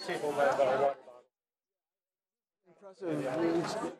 People might have a water bottle. Impressive.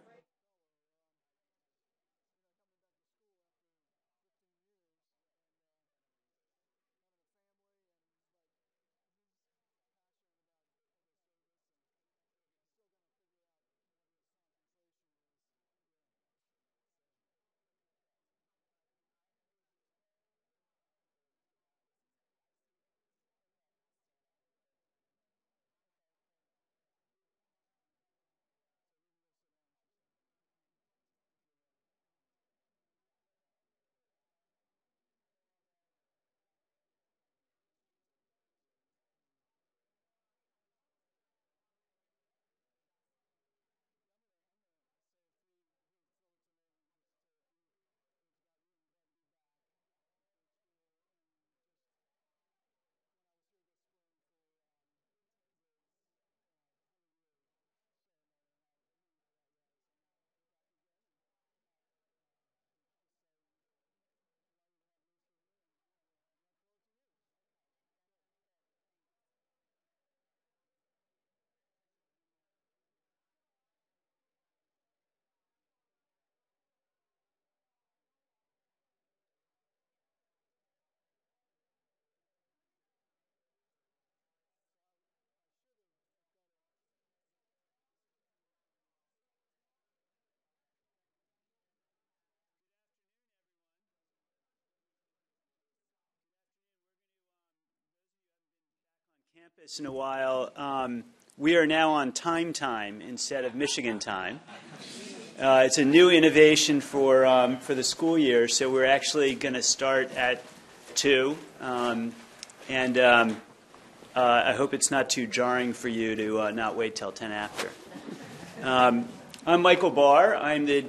Campus in a while. We are now on time instead of Michigan time. It's a new innovation for the school year, so we're actually going to start at 2, and I hope it's not too jarring for you to not wait till 10 after. I'm Michael Barr. I'm the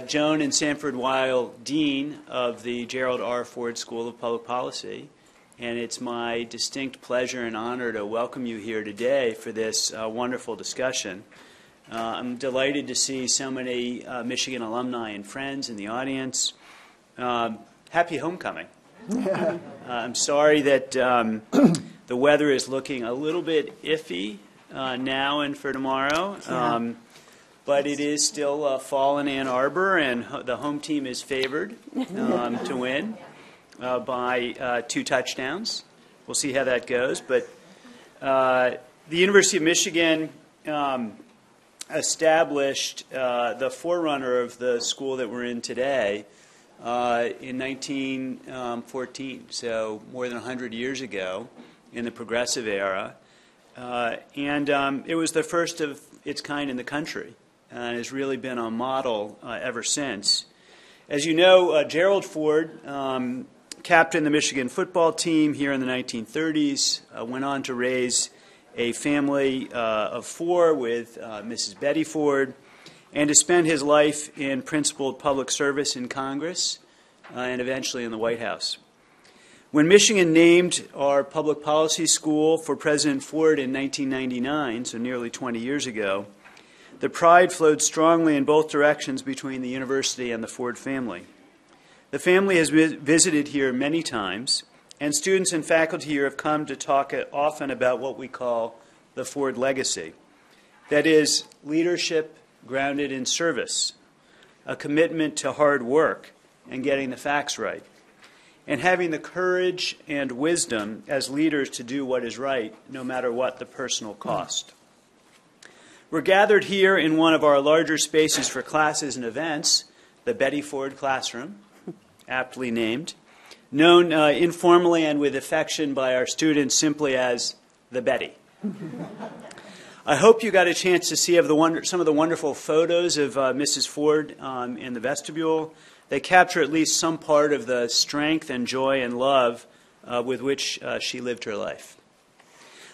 Joan and Sanford Weill Dean of the Gerald R. Ford School of Public Policy. And it's my distinct pleasure and honor to welcome you here today for this wonderful discussion. I'm delighted to see so many Michigan alumni and friends in the audience. Happy homecoming. I'm sorry that the weather is looking a little bit iffy now and for tomorrow, but it is still fall in Ann Arbor, and the home team is favored to win by 2 touchdowns. We'll see how that goes. But the University of Michigan established the forerunner of the school that we're in today in 1914, so more than 100 years ago in the progressive era. And it was the first of its kind in the country and has really been a model ever since. As you know, Gerald Ford captained the Michigan football team here in the 1930s, went on to raise a family of 4 with Mrs. Betty Ford, and to spend his life in principled public service in Congress and eventually in the White House. When Michigan named our public policy school for President Ford in 1999, so nearly 20 years ago, the pride flowed strongly in both directions between the university and the Ford family. The family has visited here many times, and students and faculty here have come to talk often about what we call the Ford legacy. That is, leadership grounded in service, a commitment to hard work and getting the facts right, and having the courage and wisdom as leaders to do what is right, no matter what the personal cost. We're gathered here in one of our larger spaces for classes and events, the Betty Ford Classroom, aptly named, known informally and with affection by our students simply as the Betty. I hope you got a chance to see some of the wonderful photos of Mrs. Ford in the vestibule. They capture at least some part of the strength and joy and love with which she lived her life.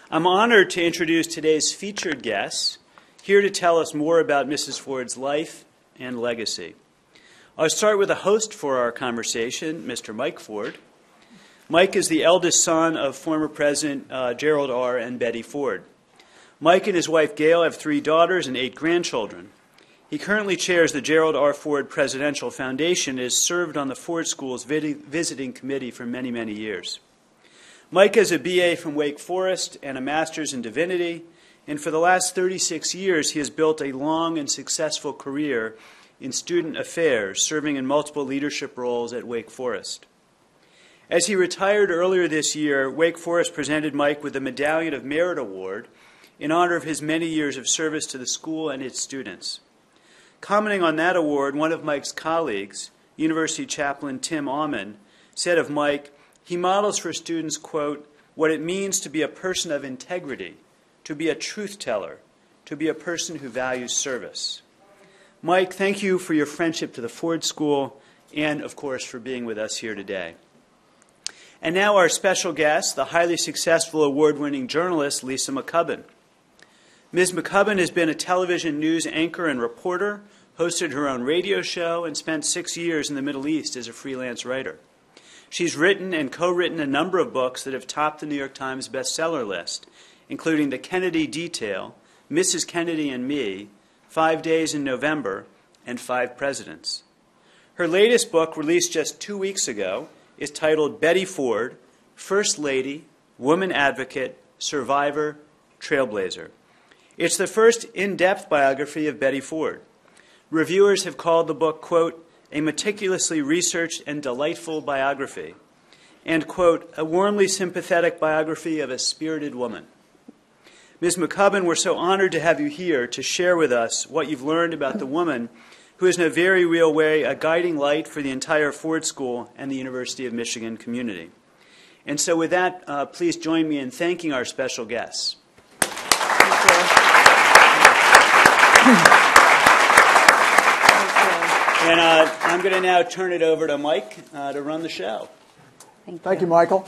I'm honored to introduce today's featured guests, here to tell us more about Mrs. Ford's life and legacy. I'll start with a host for our conversation, Mr. Mike Ford. Mike is the eldest son of former President Gerald R. and Betty Ford. Mike and his wife Gail have 3 daughters and 8 grandchildren. He currently chairs the Gerald R. Ford Presidential Foundation and has served on the Ford School's visiting committee for many, many years. Mike has a BA from Wake Forest and a master's in divinity and for the last 36 years he has built a long and successful career in student affairs, serving in multiple leadership roles at Wake Forest. As he retired earlier this year, Wake Forest presented Mike with the Medallion of Merit Award in honor of his many years of service to the school and its students. Commenting on that award, one of Mike's colleagues, University chaplain Tim Aumann, said of Mike, he models for students, quote, what it means to be a person of integrity, to be a truth teller, to be a person who values service. Mike, thank you for your friendship to the Ford School and, of course, for being with us here today. And now our special guest, the highly successful award-winning journalist Lisa McCubbin. Ms. McCubbin has been a television news anchor and reporter, hosted her own radio show, and spent 6 years in the Middle East as a freelance writer. She's written and co-written a number of books that have topped the New York Times bestseller list, including The Kennedy Detail, Mrs. Kennedy and Me, 5 Days in November, and 5 Presidents. Her latest book, released just 2 weeks ago, is titled Betty Ford, First Lady, Woman Advocate, Survivor, Trailblazer. It's the first in-depth biography of Betty Ford. Reviewers have called the book, quote, a meticulously researched and delightful biography, and, quote, a warmly sympathetic biography of a spirited woman. Ms. McCubbin, we're so honored to have you here to share with us what you've learned about the woman who is in a very real way a guiding light for the entire Ford School and the University of Michigan community. And so with that, please join me in thanking our special guests. And I'm going to now turn it over to Mike to run the show. Thank you, Michael.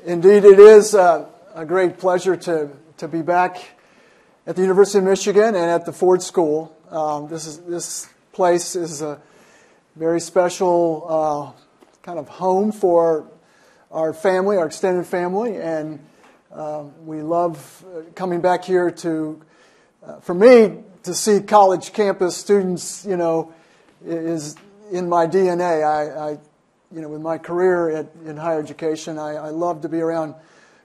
Indeed, it is a great pleasure to be back at the University of Michigan and at the Ford School. This place is a very special kind of home for our family, our extended family, and we love coming back here to, for me, to see college campus students, is in my DNA. I with my career in higher education, I love to be around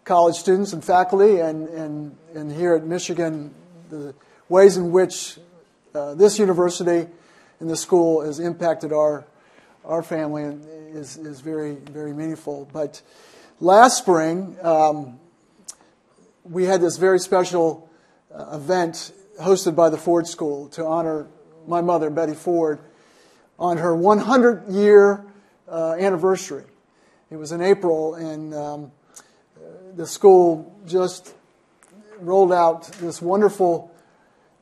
college students and faculty, and here at Michigan, the ways in which this university and this school has impacted our family is very, very meaningful. But last spring, we had this very special event hosted by the Ford School to honor my mother, Betty Ford, on her 100-year anniversary. It was in April, and the school just rolled out this wonderful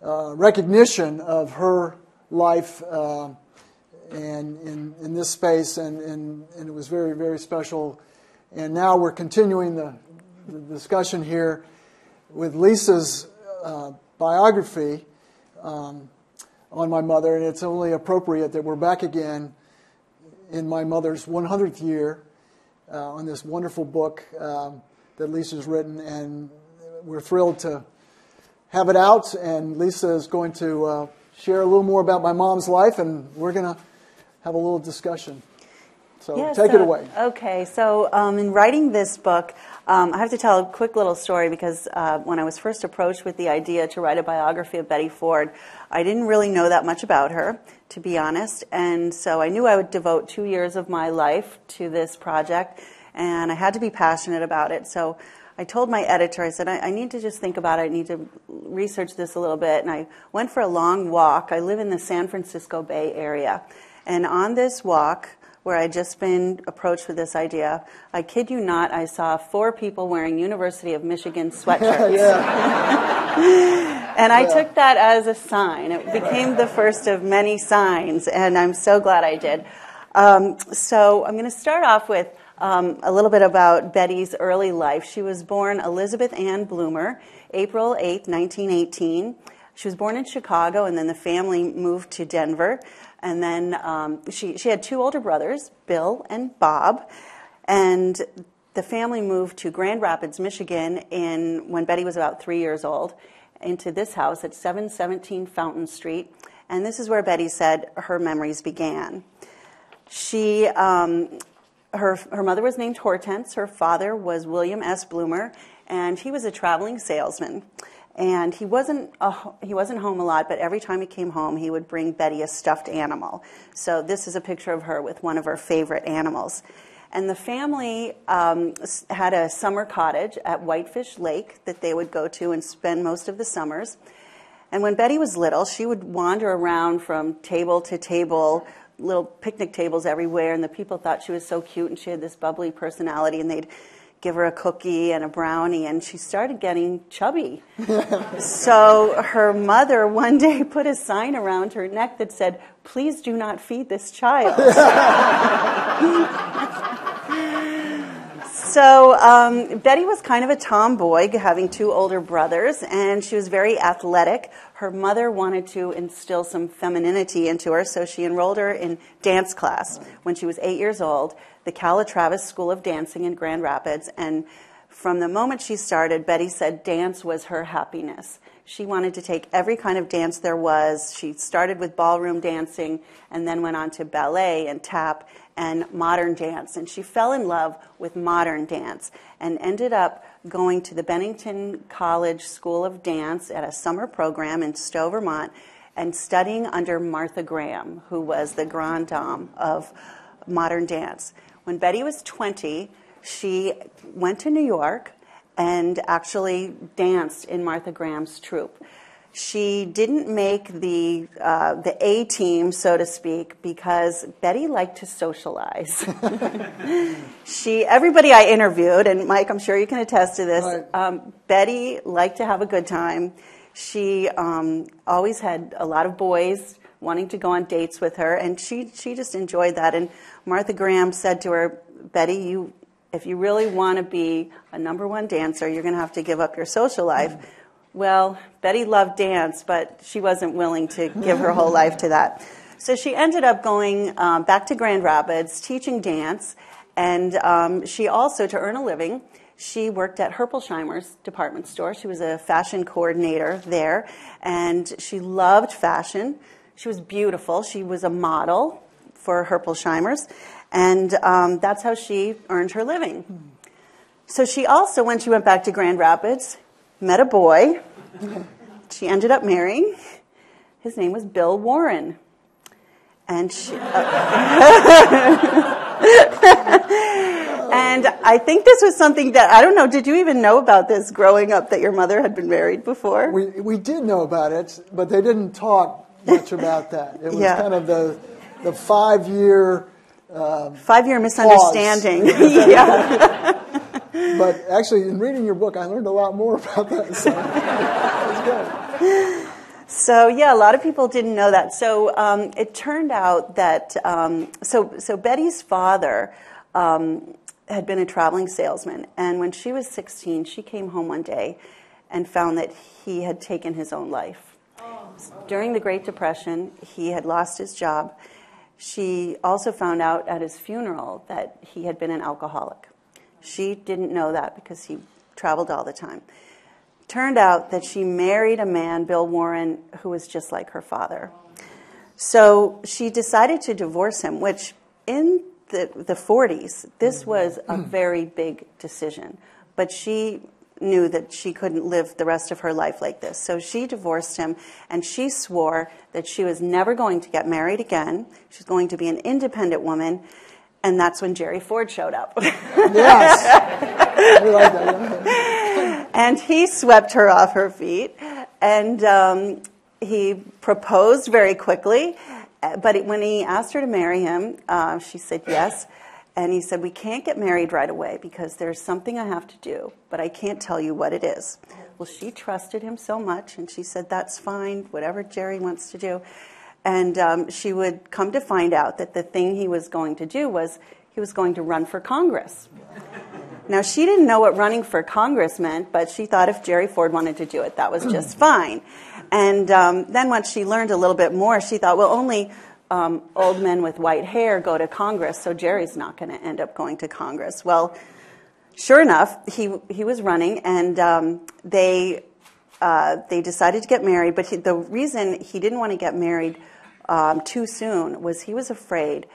recognition of her life and in this space, and it was very, very special. And now we're continuing the discussion here with Lisa's biography on my mother, and it's only appropriate that we're back again in my mother's 100th year on this wonderful book that Lisa's written, and we're thrilled to have it out, and Lisa is going to share a little more about my mom's life, and we're going to have a little discussion. So take it away. Okay, so in writing this book, I have to tell a quick little story because when I was first approached with the idea to write a biography of Betty Ford, I didn't really know that much about her, to be honest, and so I knew I would devote 2 years of my life to this project, and I had to be passionate about it. So I told my editor, I said, I need to just think about it. I need to research this a little bit. And I went for a long walk. I live in the San Francisco Bay Area. And on this walk, where I'd just been approached with this idea, I kid you not, I saw 4 people wearing University of Michigan sweatshirts. And I took that as a sign. It became the first of many signs, and I'm so glad I did. So I'm going to start off with a little bit about Betty's early life. She was born Elizabeth Ann Bloomer, April 8, 1918. She was born in Chicago, and then the family moved to Denver. And then she had 2 older brothers, Bill and Bob. And the family moved to Grand Rapids, Michigan, when Betty was about 3 years old, into this house at 717 Fountain Street. And this is where Betty said her memories began. Her mother was named Hortense. Her father was William S. Bloomer, and he was a traveling salesman. And he wasn't home a lot, but every time he came home, he would bring Betty a stuffed animal. So this is a picture of her with one of her favorite animals. And the family had a summer cottage at Whitefish Lake that they would go to and spend most of the summers. And when Betty was little, she would wander around from table to table, little picnic tables everywhere, and the people thought she was so cute, and she had this bubbly personality, and they'd give her a cookie and a brownie, and she started getting chubby. So her mother one day put a sign around her neck that said, "Please do not feed this child." So Betty was kind of a tomboy, having two older brothers, and she was very athletic. Her mother wanted to instill some femininity into her, so she enrolled her in dance class when she was 8 years old, the Calatrava School of Dancing in Grand Rapids. And from the moment she started, Betty said dance was her happiness. She wanted to take every kind of dance there was. She started with ballroom dancing and then went on to ballet and tap and modern dance. And she fell in love with modern dance and ended up going to the Bennington College School of Dance at a summer program in Stowe, Vermont, and studying under Martha Graham, who was the grande dame of modern dance. When Betty was 20, she went to New York and actually danced in Martha Graham's troupe. She didn't make the A team, so to speak, because Betty liked to socialize. Everybody I interviewed, and Mike, I'm sure you can attest to this, right. Betty liked to have a good time. She always had a lot of boys wanting to go on dates with her, and she just enjoyed that. And Martha Graham said to her, "Betty, if you really want to be a number one dancer, you're going to have to give up your social life." Well, Betty loved dance, but she wasn't willing to give her whole life to that. So she ended up going back to Grand Rapids, teaching dance, and she also, to earn a living, she worked at Herpelsheimer's department store. She was a fashion coordinator there, and she loved fashion. She was beautiful. She was a model for Herpelsheimer's, and that's how she earned her living. So she also, when she went back to Grand Rapids, met a boy. She ended up marrying. His name was Bill Warren. And she, and I think this was something that, I don't know, did you even know about this growing up, that your mother had been married before? We did know about it, but they didn't talk much about that. It was kind of the 5-year... 5-year misunderstanding. Yeah. But actually, in reading your book, I learned a lot more about that. So that's good. So yeah, a lot of people didn't know that. So it turned out that so Betty's father had been a traveling salesman, and when she was 16, she came home one day and found that he had taken his own life. During the Great Depression, he had lost his job. She also found out at his funeral that he had been an alcoholic. She didn't know that because he traveled all the time. Turned out that she married a man, Bill Warren, who was just like her father. So she decided to divorce him, which in the 40s, this was a very big decision. But she knew that she couldn't live the rest of her life like this. So she divorced him, and she swore that she was never going to get married again. She was going to be an independent woman. And that's when Jerry Ford showed up. Yes. We like that. And he swept her off her feet. And he proposed very quickly. But when he asked her to marry him, she said yes. And he said, "We can't get married right away because there's something I have to do, but I can't tell you what it is." Well, she trusted him so much, and she said, "That's fine, whatever Jerry wants to do." And she would come to find out that the thing he was going to do was he was going to run for Congress. Now, she didn't know what running for Congress meant, but she thought if Jerry Ford wanted to do it, that was just fine. And then once she learned a little bit more, she thought, well, only old men with white hair go to Congress, so Jerry's not going to end up going to Congress. Well, sure enough, he was running, and they decided to get married. But the reason he didn't want to get married too soon was he was afraid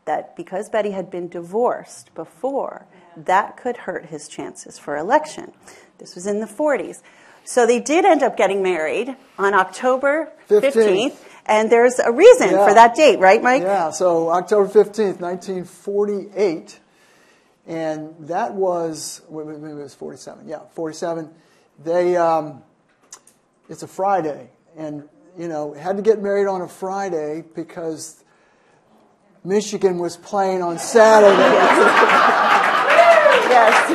that because Betty had been divorced before, that could hurt his chances for election. This was in the 40s. So they did end up getting married on October 15th. 15th. And there's a reason for that date, right, Mike? Yeah, so October 15th, 1948. And that was, maybe it was 47. Yeah, 47. They, it's a Friday. And, had to get married on a Friday because Michigan was playing on Saturday. Yes.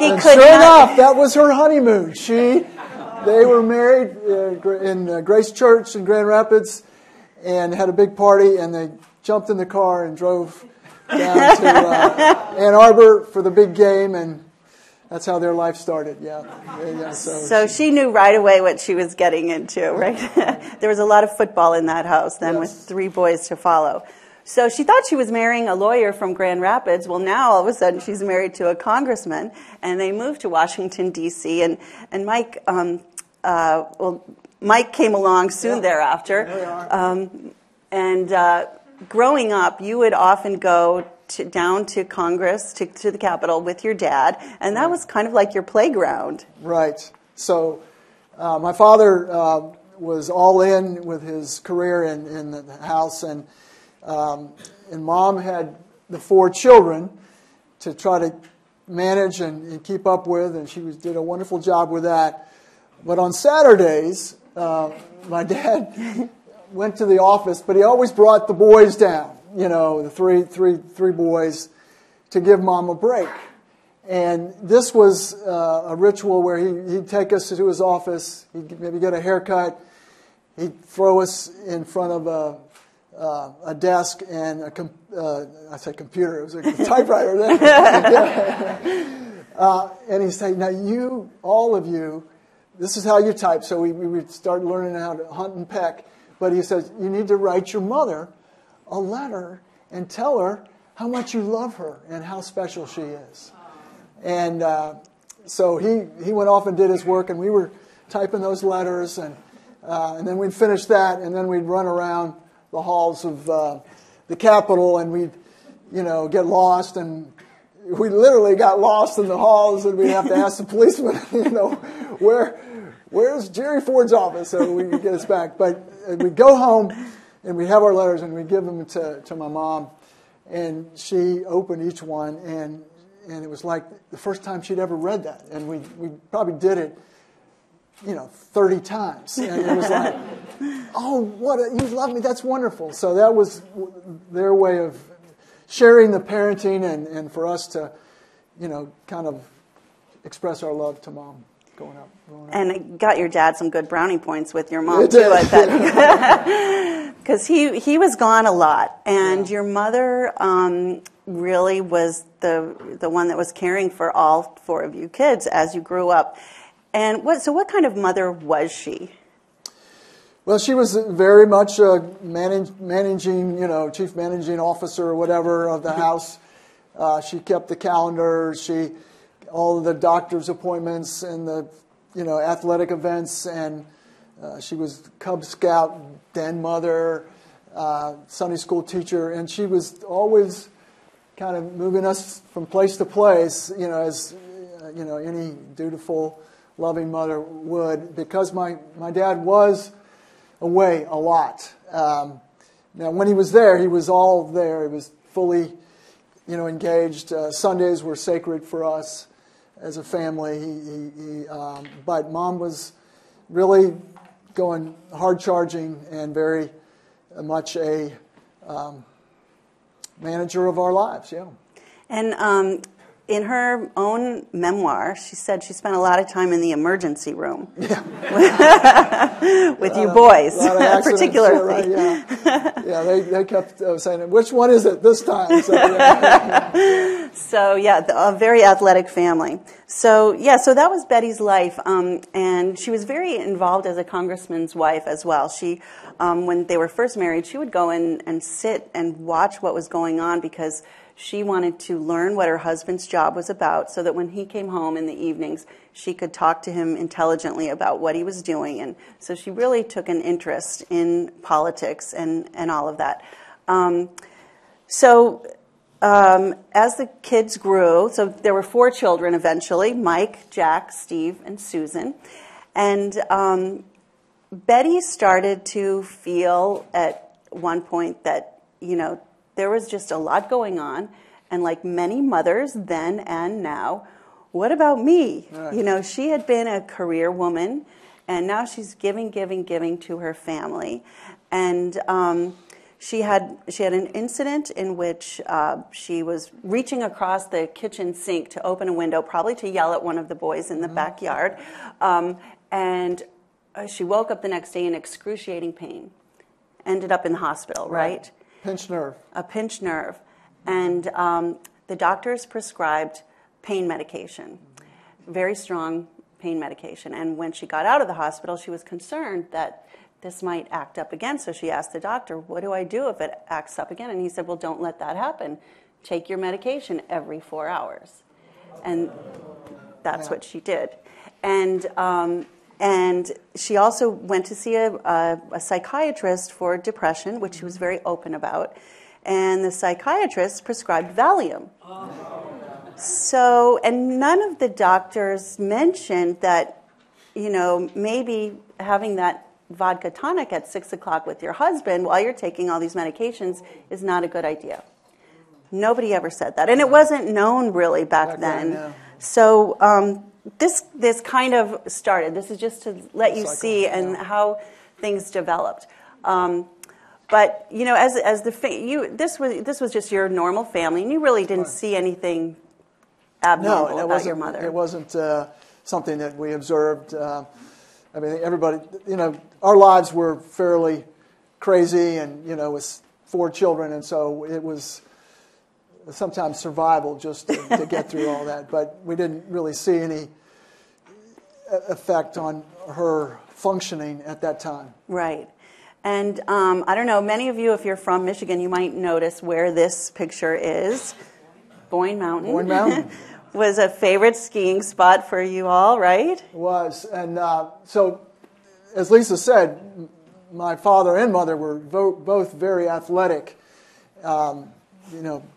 And sure enough, that was her honeymoon. They were married in Grace Church in Grand Rapids and had a big party, and they jumped in the car and drove down to Ann Arbor for the big game, and that's how their life started. So she knew right away what she was getting into, right? There was a lot of football in that house then, with 3 boys to follow. So she thought she was marrying a lawyer from Grand Rapids. Well, now all of a sudden she's married to a congressman, and they moved to Washington, D.C. And Mike, Mike came along soon thereafter. Growing up, you would often go down to Congress, to the Capitol with your dad, and that was kind of like your playground. Right. So my father was all in with his career in the House, and Mom had the 4 children to try to manage and keep up with, and she did a wonderful job with that. But on Saturdays, my dad went to the office, but he always brought the boys down, the three boys, to give Mom a break. And this was a ritual where he'd take us to his office, he'd maybe get a haircut, he'd throw us in front of a desk and I said computer, it was a typewriter then. And he'd say, now all of you, this is how you type. So we would start learning how to hunt and peck. But he says, you need to write your mother a letter and tell her how much you love her and how special she is. And so he went off and did his work, and we were typing those letters, and then we'd finish that, and then we'd run around the halls of the Capitol, and we'd get lost, and we literally got lost in the halls, and we'd have to ask the policeman, where's Jerry Ford's office, so we could get us back. But we'd go home, and we'd have our letters, and we'd give them to my mom, and she opened each one, and it was like the first time she'd ever read that, and we probably did it 30 times, and it was like, oh, you love me, that's wonderful. So that was their way of sharing the parenting, and for us to kind of express our love to Mom growing up. And it got your dad some good brownie points with your mom, too, I bet. Because he was gone a lot, and your mother really was the one that was caring for all 4 of you kids as you grew up. And what kind of mother was she? Well, she was very much a managing, chief managing officer or whatever of the house. She kept the calendar. All of the doctor's appointments and the, athletic events, and she was Cub Scout den mother, Sunday school teacher, and she was always kind of moving us from place to place, as any dutiful, loving mother would, because my dad was away a lot. Now, when he was there, he was all there. He was fully, engaged. Sundays were sacred for us as a family. But Mom was really going hard charging and very much a manager of our lives. Yeah. And in her own memoir, she said she spent a lot of time in the emergency room with you boys, particularly. They kept saying, "Which one is it this time?" So, a very athletic family. So that was Betty's life, and she was very involved as a congressman's wife as well. She, when they were first married, she would go in and sit and watch what was going on because she wanted to learn what her husband's job was about so that when he came home in the evenings, she could talk to him intelligently about what he was doing. And so she really took an interest in politics and all of that. So as the kids grew, so there were 4 children eventually, Mike, Jack, Steve, and Susan. And Betty started to feel at one point that, there was just a lot going on. And like many mothers then and now, what about me? Right. She had been a career woman, and now she's giving to her family. And she had an incident in which she was reaching across the kitchen sink to open a window, probably to yell at one of the boys in the backyard. And she woke up the next day in excruciating pain. Ended up in the hospital, right? Pinched nerve. A pinched nerve. And the doctors prescribed pain medication, very strong pain medication. And when she got out of the hospital, she was concerned that this might act up again. So she asked the doctor, what do I do if it acts up again? And he said, well, don't let that happen. Take your medication every 4 hours. And that's what she did. And she also went to see a psychiatrist for depression, which she was very open about. And the psychiatrist prescribed Valium. So, and none of the doctors mentioned that, maybe having that vodka tonic at 6 o'clock with your husband while you're taking all these medications is not a good idea. Nobody ever said that. And it wasn't known really back then. No. So this kind of started. This is just to let you see and how things developed. But as this was just your normal family, and you really didn't see anything abnormal about your mother. It wasn't something that we observed. Everybody, our lives were fairly crazy, and with 4 children, and so it was sometimes survival just to get through all that. But we didn't really see any effect on her functioning at that time. Right. And I don't know, many of you, if you're from Michigan, you might notice where this picture is. Boyne Mountain. Boyne Mountain. Was a favorite skiing spot for you all, right? It was. And so, as Lisa said, my father and mother were both very athletic.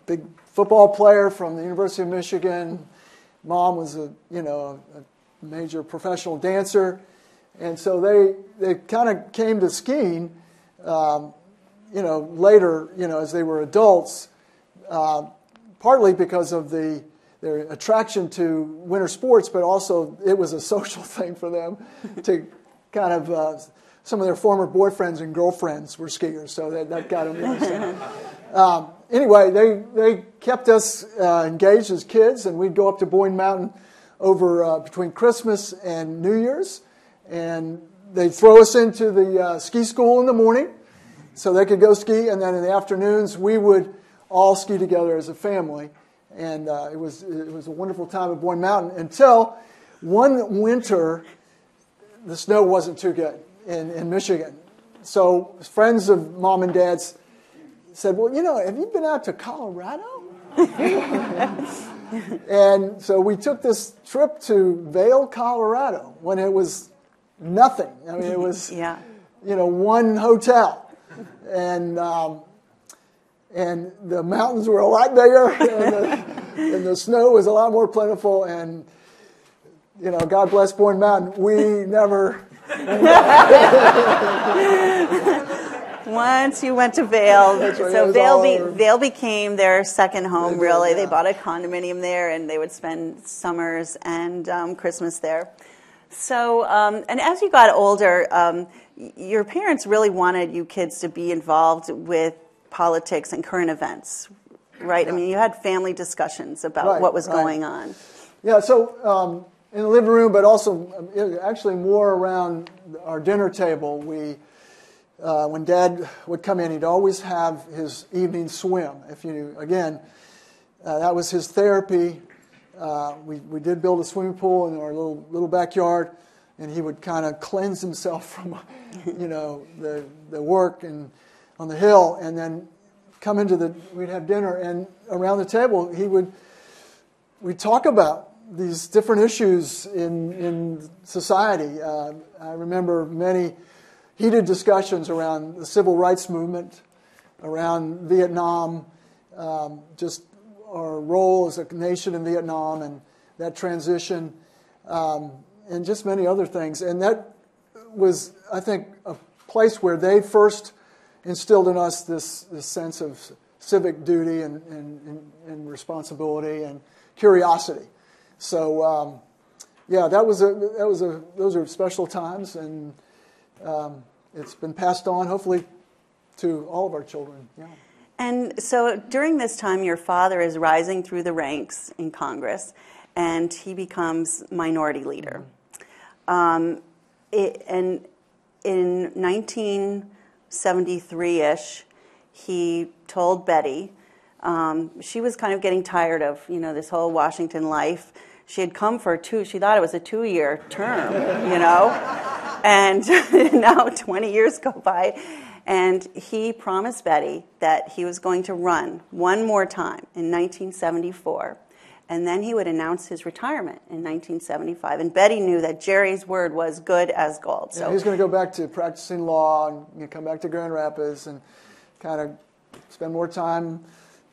Big football player from the University of Michigan. Mom was a major professional dancer. And so they kind of came to skiing, later, as they were adults, partly because of their attraction to winter sports, but also it was a social thing for them to kind of, some of their former boyfriends and girlfriends were skiers, so that got them interested. Anyway, they kept us engaged as kids, and we'd go up to Boyne Mountain over between Christmas and New Year's. And they'd throw us into the ski school in the morning so they could go ski. And then in the afternoons, we would all ski together as a family. And it was a wonderful time at Boyne Mountain until one winter, the snow wasn't too good in Michigan. So friends of Mom and Dad's said, well, have you been out to Colorado? And so we took this trip to Vail, Colorado, when it was nothing. It was, one hotel. And the mountains were a lot bigger, and the snow was a lot more plentiful. And, God bless Boyne Mountain, we never... Once you went to Vail, right, so Vail became their second home, really. They bought a condominium there, and they would spend summers and Christmas there. So, and as you got older, your parents really wanted you kids to be involved with politics and current events, right? Yeah. You had family discussions about what was going on. Yeah, so in the living room, but also actually more around our dinner table, when Dad would come in, he'd always have his evening swim. That was his therapy. We did build a swimming pool in our little backyard, and he would kind of cleanse himself from, the work and on the hill, and then come we'd have dinner, and around the table we'd talk about these different issues in society. I remember many heated discussions around the civil rights movement, around Vietnam, just our role as a nation in Vietnam and that transition, and just many other things. And that was, I think, a place where they first instilled in us this sense of civic duty and responsibility and curiosity. So, those are special times, and it's been passed on, hopefully, to all of our children. Yeah. And so during this time, your father is rising through the ranks in Congress, and he becomes minority leader. And in 1973-ish, he told Betty, she was kind of getting tired of, this whole Washington life. She had come for she thought it was a 2-year term, and now 20 years go by. And he promised Betty that he was going to run one more time in 1974, and then he would announce his retirement in 1975. And Betty knew that Jerry's word was good as gold. So he's going to go back to practicing law and come back to Grand Rapids and kind of spend more time,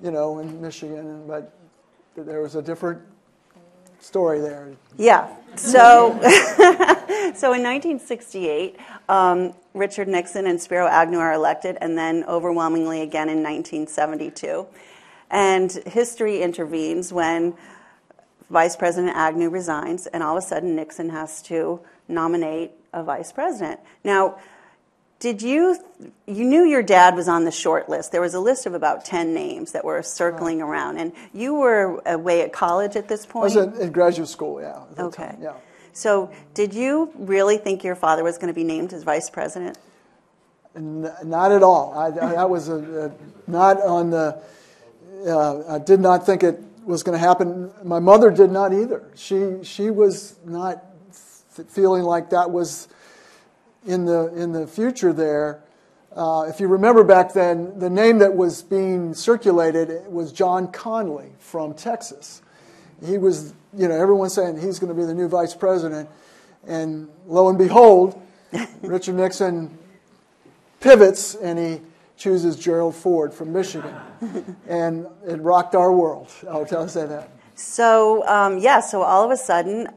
in Michigan. But there was a different story there. Yeah. So, so in 1968, Richard Nixon and Spiro Agnew are elected, and then overwhelmingly again in 1972. And history intervenes when Vice President Agnew resigns, and all of a sudden Nixon has to nominate a vice president. Now, you knew your dad was on the short list. There was a list of about 10 names that were circling around, and you were away at college at this point? I was in graduate school, yeah. Okay. Time, yeah. So did you really think your father was going to be named as vice president? Not at all. I was not on the... I did not think it was going to happen. My mother did not either. She was not feeling like that was in the future there. If you remember back then, the name that was being circulated was John Connally from Texas. He was, everyone saying he's going to be the new vice president. And lo and behold, Richard Nixon pivots and he chooses Gerald Ford from Michigan. And it rocked our world. I'll say that. So, so all of a sudden,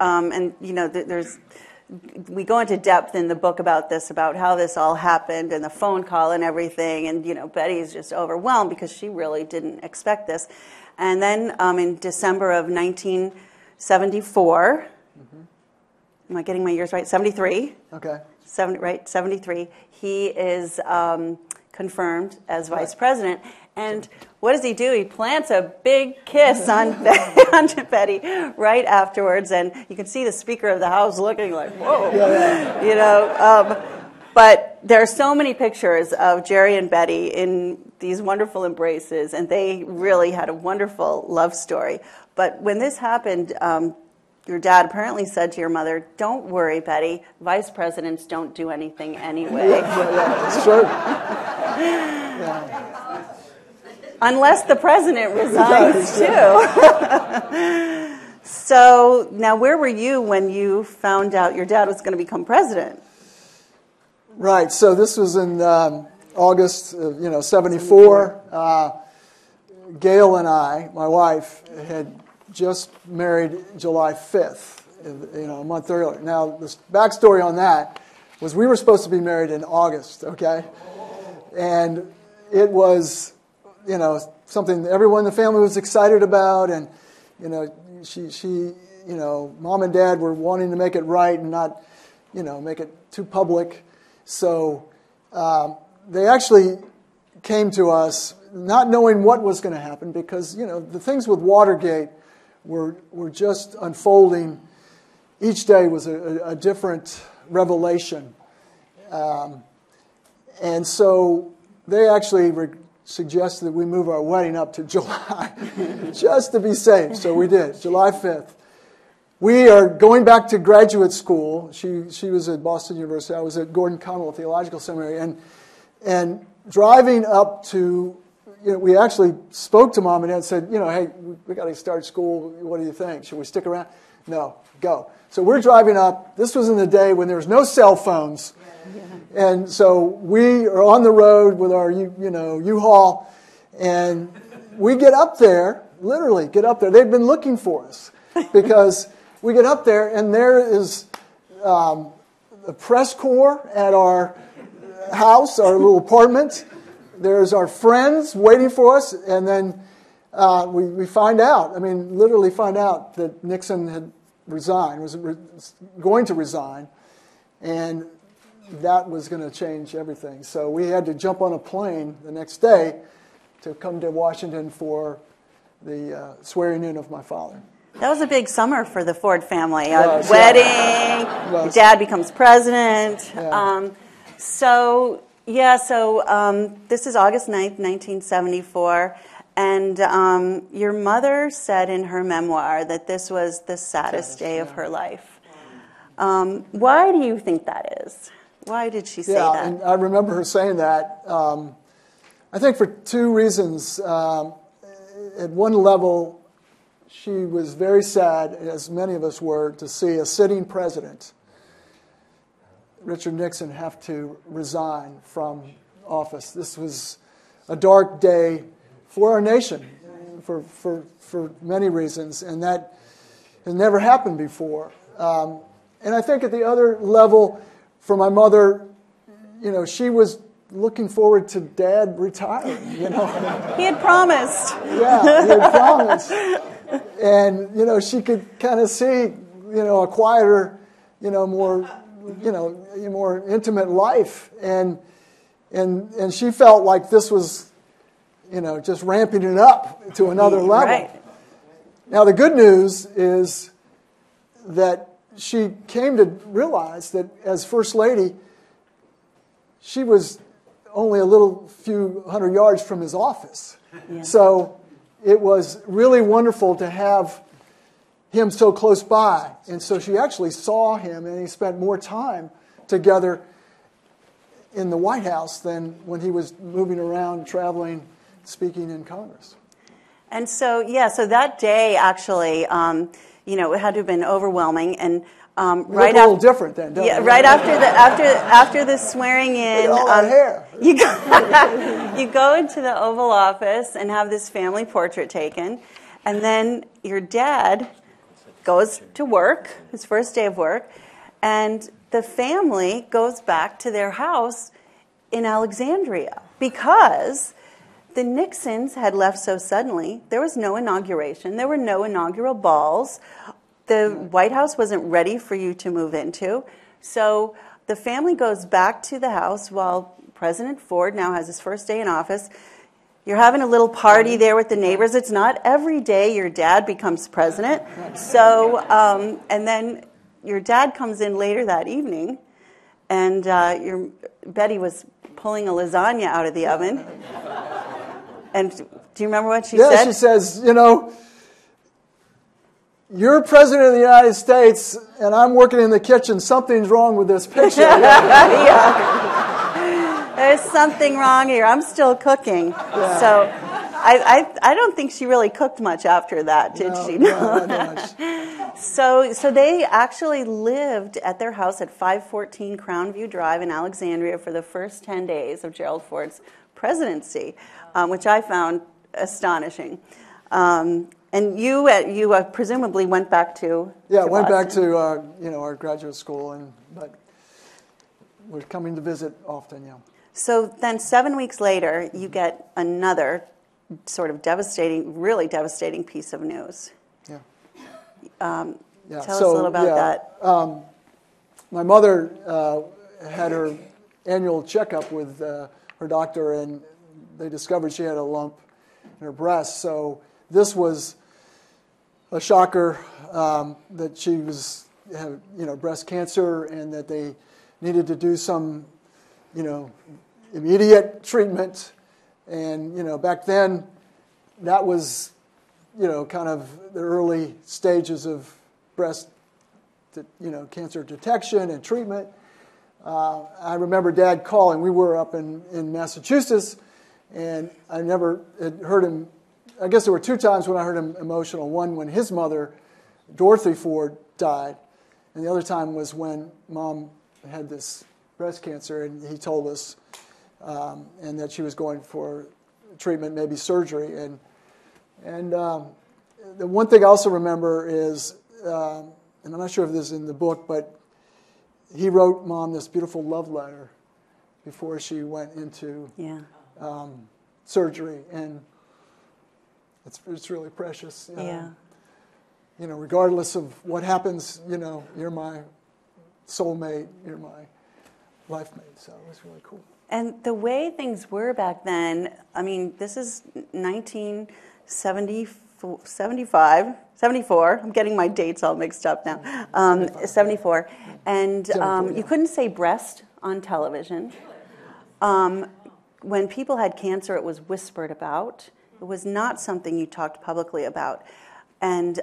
we go into depth in the book about this, about how this all happened and the phone call and everything. And, Betty's just overwhelmed because she really didn't expect this. And then in December of 1974, am I getting my years right? 73. Okay. 73. He is confirmed as vice president. And what does he do? He plants a big kiss on Betty right afterwards, and you can see the Speaker of the House looking like, whoa, but there are so many pictures of Jerry and Betty in these wonderful embraces, and they really had a wonderful love story. But when this happened, your dad apparently said to your mother, "Don't worry, Betty, vice presidents don't do anything anyway." It's true. Unless the president resigns, too. So, now where were you when you found out your dad was going to become president? Right, so this was in August of, 74. Gail and I, my wife, had just married July 5th, a month earlier. Now, the backstory on that was we were supposed to be married in August, okay? And it was, something that everyone in the family was excited about, and, Mom and Dad were wanting to make it right and not, make it too public. So they actually came to us not knowing what was going to happen because, the things with Watergate were just unfolding. Each day was a different revelation. And so they actually suggested that we move our wedding up to July just to be safe. So we did, July 5th. We are going back to graduate school. She was at Boston University. I was at Gordon Conwell Theological Seminary. And driving up to, we actually spoke to Mom and Dad and said, hey, we got to start school. What do you think? Should we stick around? No, go. So we're driving up. This was in the day when there was no cell phones. And so we are on the road with our, U-Haul, and we get up there, literally get up there. They'd been looking for us because we get up there and there is the press corps at our house, our little apartment. There's our friends waiting for us, and then we find out, literally find out that Nixon had resigned, was going to resign, and that was going to change everything. So we had to jump on a plane the next day to come to Washington for the swearing in of my father. That was a big summer for the Ford family. Was, wedding, yeah. your dad becomes president. Yeah. So this is August 9th, 1974, and your mother said in her memoir that this was the saddest day of her life. Why do you think that is? Why did she say that? Yeah, and I remember her saying that. I think for two reasons. At one level, she was very sad, as many of us were, to see a sitting president, Richard Nixon, have to resign from office. This was a dark day for our nation for many reasons, and that had never happened before. And I think at the other level, for my mother, she was looking forward to Dad retiring. He had promised. Yeah, he had promised. And, she could kind of see, a quieter, more intimate life. And she felt like this was, just ramping it up to another level. Right. Now, the good news is that she came to realize that as First Lady, she was only a few hundred yards from his office. Yeah. So it was really wonderful to have him so close by. And so she actually saw him, and he spent more time together in the White House than when he was moving around, traveling, speaking in Congress. And so that day actually, it had to have been overwhelming. And right a little different then, don't right after the swearing in, all that hair. You go into the Oval Office and have this family portrait taken, and then your dad goes to work, his first day of work, and the family goes back to their house in Alexandria because the Nixons had left so suddenly. There was no inauguration. There were no inaugural balls. The White House wasn't ready for you to move into. So the family goes back to the house while President Ford now has his first day in office. You're having a little party there with the neighbors. It's not every day your dad becomes president. So, and then your dad comes in later that evening, and Betty was pulling a lasagna out of the oven. And do you remember what she said? Yeah, she says, you're president of the United States, and I'm working in the kitchen. Something's wrong with this picture. Yeah. There's something wrong here. I'm still cooking. Yeah. So I don't think she really cooked much after that, did she? No, not much. So they actually lived at their house at 514 Crown View Drive in Alexandria for the first 10 days of Gerald Ford's presidency, which I found astonishing. And you presumably went back to went back to our graduate school, but we're coming to visit often. Yeah. So then 7 weeks later, you get another sort of really devastating piece of news. Yeah. Tell us a little about that. My mother had her annual checkup with her doctor, and they discovered she had a lump in her breast. So this was a shocker that she had breast cancer, and that they needed to do some immediate treatment. And back then that was kind of the early stages of breast cancer detection and treatment. I remember Dad calling. We were up in Massachusetts, and I never had heard him. I guess there were two times when I heard him emotional. One when his mother, Dorothy Ford, died, and the other time was when Mom had this breast cancer, and he told us, and that she was going for treatment, maybe surgery. And And the one thing I also remember is, and I'm not sure if this is in the book, but he wrote Mom this beautiful love letter before she went into surgery, and it's really precious. Regardless of what happens, you're my soulmate, you're my life mate. So it was really cool. And the way things were back then, I mean, this is 74. I'm getting my dates all mixed up now. 74. And you couldn't say breast on television. When people had cancer, it was whispered about. It was not something you talked publicly about. And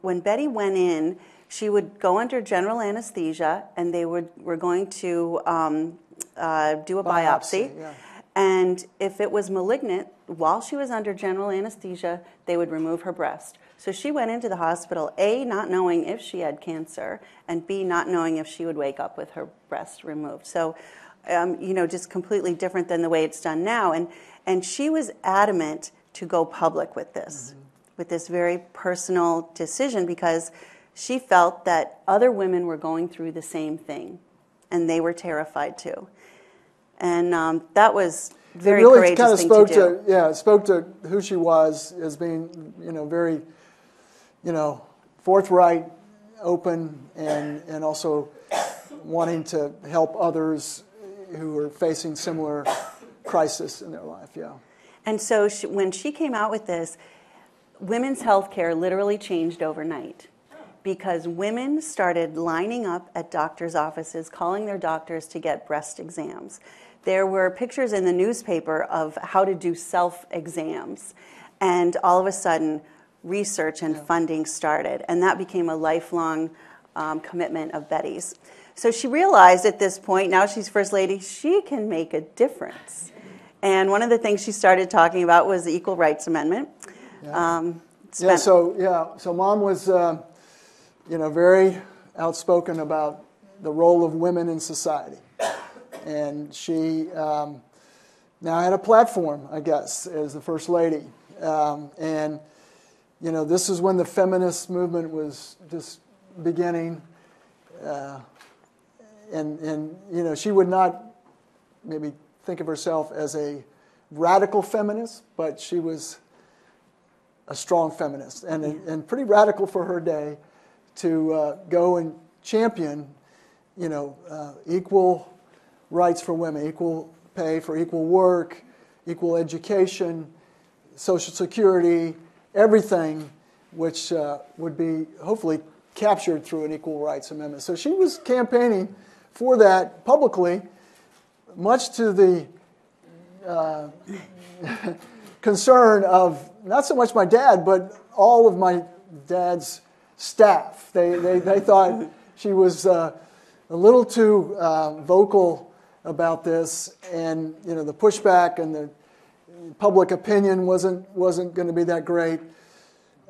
when Betty went in, she would go under general anesthesia, and they were going to do a biopsy. And if it was malignant, while she was under general anesthesia, they would remove her breast. So she went into the hospital, A, not knowing if she had cancer, and B, not knowing if she would wake up with her breast removed. So, just completely different than the way it's done now. And she was adamant to go public with this, with this very personal decision, because she felt that other women were going through the same thing, and they were terrified too. And that was very courageous thing to do. It spoke to who she was as being, very, forthright, open, and also wanting to help others who were facing similar crisis in their life. And so when she came out with this, women's health care literally changed overnight, because women started lining up at doctors' offices, calling their doctors to get breast exams. There were pictures in the newspaper of how to do self-exams. And all of a sudden, research and funding started. And that became a lifelong commitment of Betty's. So she realized at this point, now she's First Lady, she can make a difference. And one of the things she started talking about was the Equal Rights Amendment. So Mom was, very outspoken about the role of women in society. And she now had a platform, I guess, as the First Lady. This is when the feminist movement was just beginning. She would not maybe think of herself as a radical feminist, but she was a strong feminist, and pretty radical for her day to go and champion, equal rights for women, equal pay for equal work, equal education, Social Security, everything which would be hopefully captured through an Equal Rights Amendment. So she was campaigning for that publicly, much to the concern of not so much my dad, but all of my dad's staff. They thought she was a little too vocal about this, and the pushback and the public opinion wasn't going to be that great.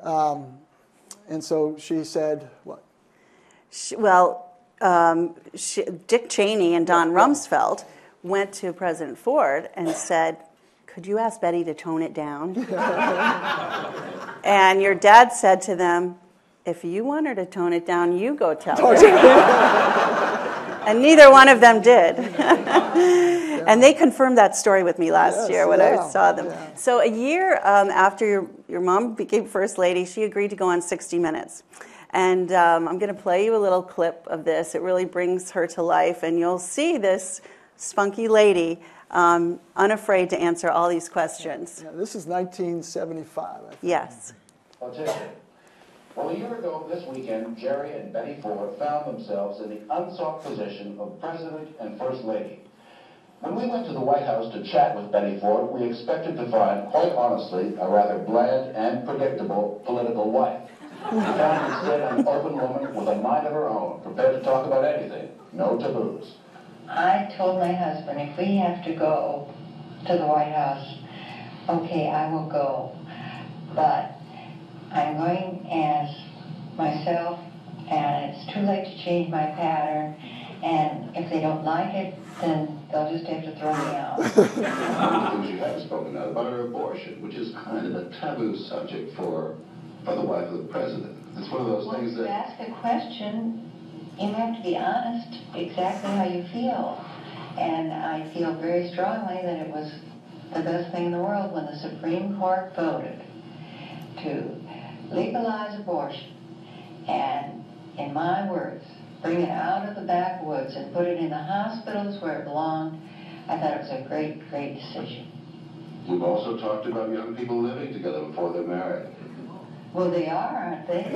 And so she said, what? Dick Cheney and Don Rumsfeld went to President Ford and said, could you ask Betty to tone it down? And your dad said to them, if you want her to tone it down, you go tell her. And neither one of them did. And they confirmed that story with me last year when I saw them. So a year after your mom became First Lady, she agreed to go on 60 Minutes. And I'm going to play you a little clip of this. It really brings her to life. And you'll see this spunky lady unafraid to answer all these questions. This is 1975, I think. Yes. Well, a year ago this weekend, Jerry and Betty Ford found themselves in the unsought position of President and First Lady. When we went to the White House to chat with Betty Ford, we expected to find, quite honestly, a rather bland and predictable political wife. We found instead an open woman with a mind of her own, prepared to talk about anything, no taboos. I told my husband, if we have to go to the White House, okay, I will go. But I'm going as myself, and it's too late to change my pattern. And if they don't like it, then they'll just have to throw me out. One of the things you haven't spoken about are abortion, which is kind of a taboo subject for the wife of the president. It's one of those things When you that... ask a question, you have to be honest exactly how you feel. And I feel very strongly that it was the best thing in the world when the Supreme Court voted to legalize abortion and, in my words, bring it out of the backwoods and put it in the hospitals where it belonged. I thought it was a great, great decision. We've also talked about young people living together before they're married. Well, they are, aren't they?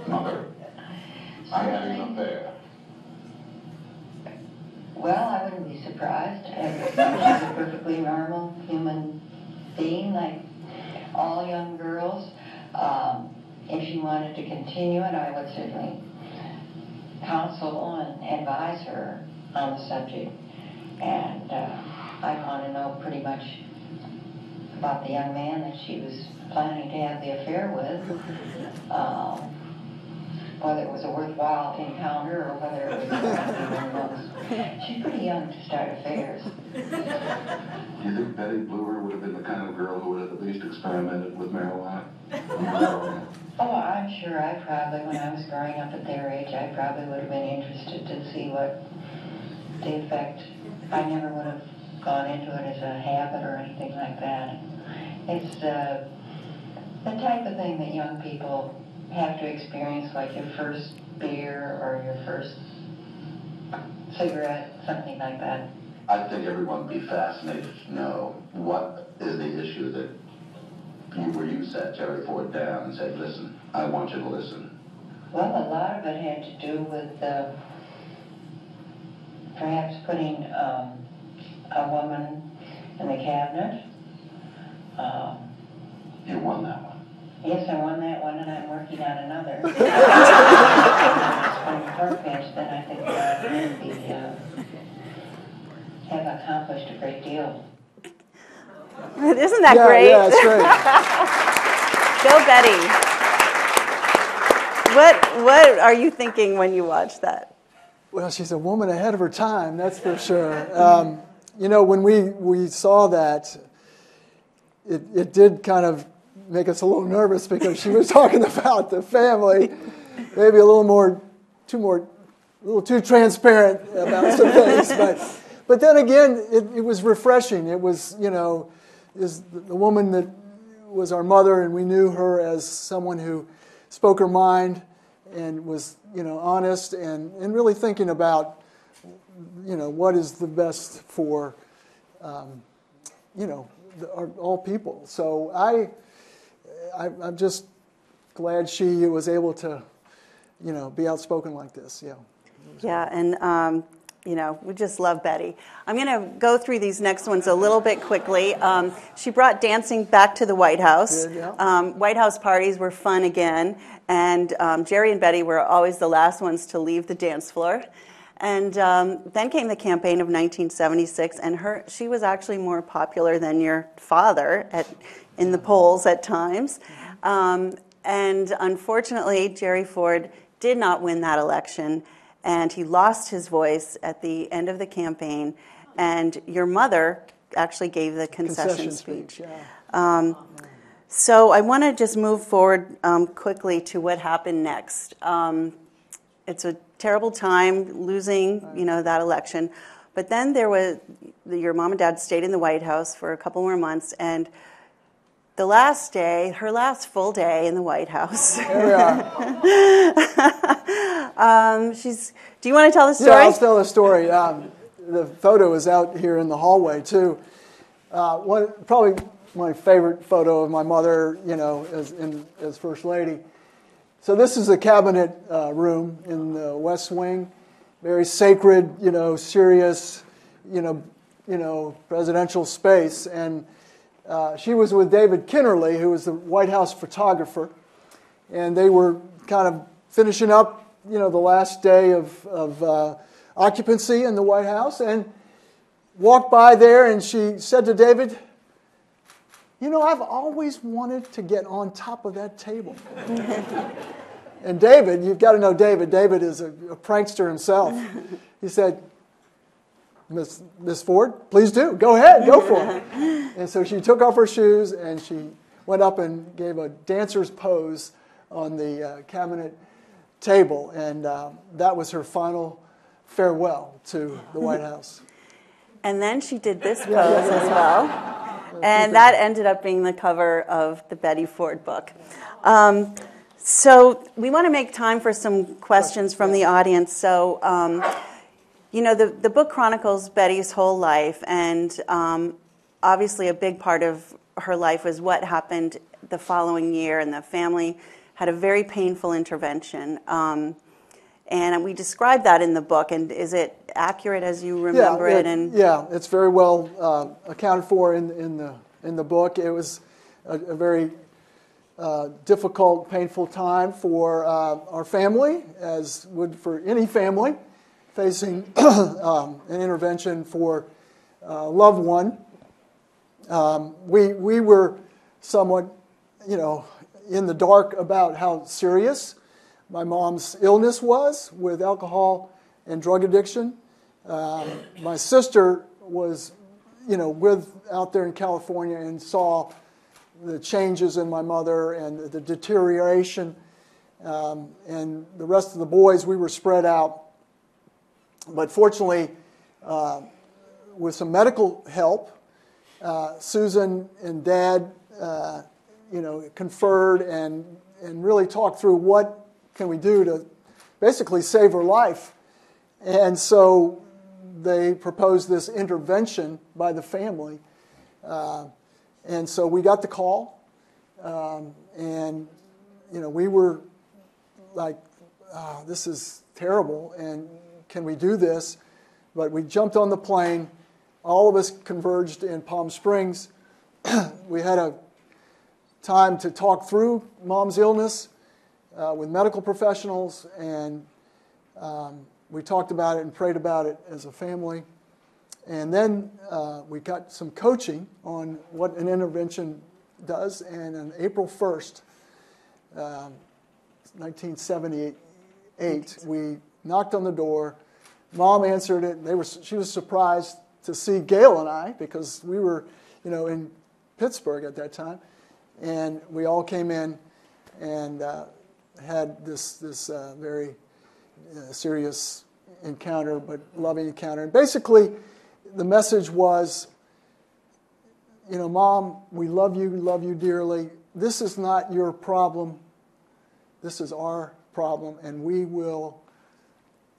Mother, I had an affair. Well, I wouldn't be surprised. She's a perfectly normal human being, like all young girls. If she wanted to continue it, I would certainly counsel and advise her on the subject. And I'd want to know pretty much about the young man that she was planning to have the affair with. Whether it was a worthwhile encounter or whether it was one of those. She's pretty young to start affairs. Do you think Betty Bluer would have been the kind of girl who would have at least experimented with marijuana? Oh, I'm sure when I was growing up at their age, I probably would have been interested to see what the effect. I never would have gone into it as a habit or anything like that. It's the type of thing that young people have to experience, like your first beer or your first cigarette, something like that. I think everyone would be fascinated to know what is the issue that you sat Jerry Ford down and said, listen, I want you to listen. Well, a lot of it had to do with perhaps putting a woman in the cabinet. You won that one. Yes, I won that one, and I'm working on another. Spring Park bench, then I think that I have accomplished a great deal. Isn't that great? Yeah, it's great. Go, Betty. What are you thinking when you watch that? Well, she's a woman ahead of her time, that's for sure. When we saw that, it did kind of make us a little nervous because she was talking about the family, maybe a little too transparent about some things. But then again, it was refreshing. It was, is the woman that was our mother, and we knew her as someone who spoke her mind and was, honest and really thinking about, what is the best for, all people. So I'm just glad she was able to, be outspoken like this. Yeah. Yeah, and we just love Betty. I'm going to go through these next ones a little bit quickly. She brought dancing back to the White House. Good, yeah. White House parties were fun again, and Jerry and Betty were always the last ones to leave the dance floor. And then came the campaign of 1976, and she was actually more popular than your father in the polls at times. And unfortunately, Jerry Ford did not win that election, and he lost his voice at the end of the campaign. And your mother actually gave the concession speech. Yeah. So I want to just move forward quickly to what happened next. It's a terrible time losing, that election. But then your mom and dad stayed in the White House for a couple more months, and the last day, her last full day in the White House. Here we are. Do you want to tell the story? Yeah, I'll tell the story. The photo is out here in the hallway, too. Probably my favorite photo of my mother, as First Lady. So this is a cabinet room in the West Wing, very sacred, serious, presidential space. And she was with David Kinnerly, who was the White House photographer, and they were kind of finishing up, the last day of occupancy in the White House, and walked by there, and she said to David, I've always wanted to get on top of that table. And David, you've got to know David. David is a prankster himself. He said, Miss Ford, please do. Go ahead. Go for it. And so she took off her shoes and she went up and gave a dancer's pose on the cabinet table. And that was her final farewell to the White House. And then she did this pose as well. And that ended up being the cover of the Betty Ford book. So we want to make time for some questions from the audience. So, the book chronicles Betty's whole life, and obviously a big part of her life was what happened the following year, and the family had a very painful intervention. And we describe that in the book, and is it accurate as you remember it? Yeah, it's very well accounted for in the book. It was a very difficult, painful time for our family, as would for any family facing an intervention for a loved one. We were somewhat, in the dark about how serious my mom's illness was with alcohol and drug addiction. My sister was, out there in California and saw the changes in my mother and the deterioration. And the rest of the boys, we were spread out. But fortunately, with some medical help, Susan and Dad, conferred and really talked through what can we do to basically save her life. And so they proposed this intervention by the family. And so we got the call, and we were like, this is terrible, and can we do this? But we jumped on the plane. All of us converged in Palm Springs. We had a time to talk through Mom's illness with medical professionals, and we talked about it and prayed about it as a family. And then we got some coaching on what an intervention does, and on April 1st, 1978, we knocked on the door. Mom answered it. She was surprised to see Gail and I, because we were, in Pittsburgh at that time, and we all came in and had this very serious encounter, but loving encounter. And basically, the message was, Mom, we love you dearly. This is not your problem. This is our problem, and we will,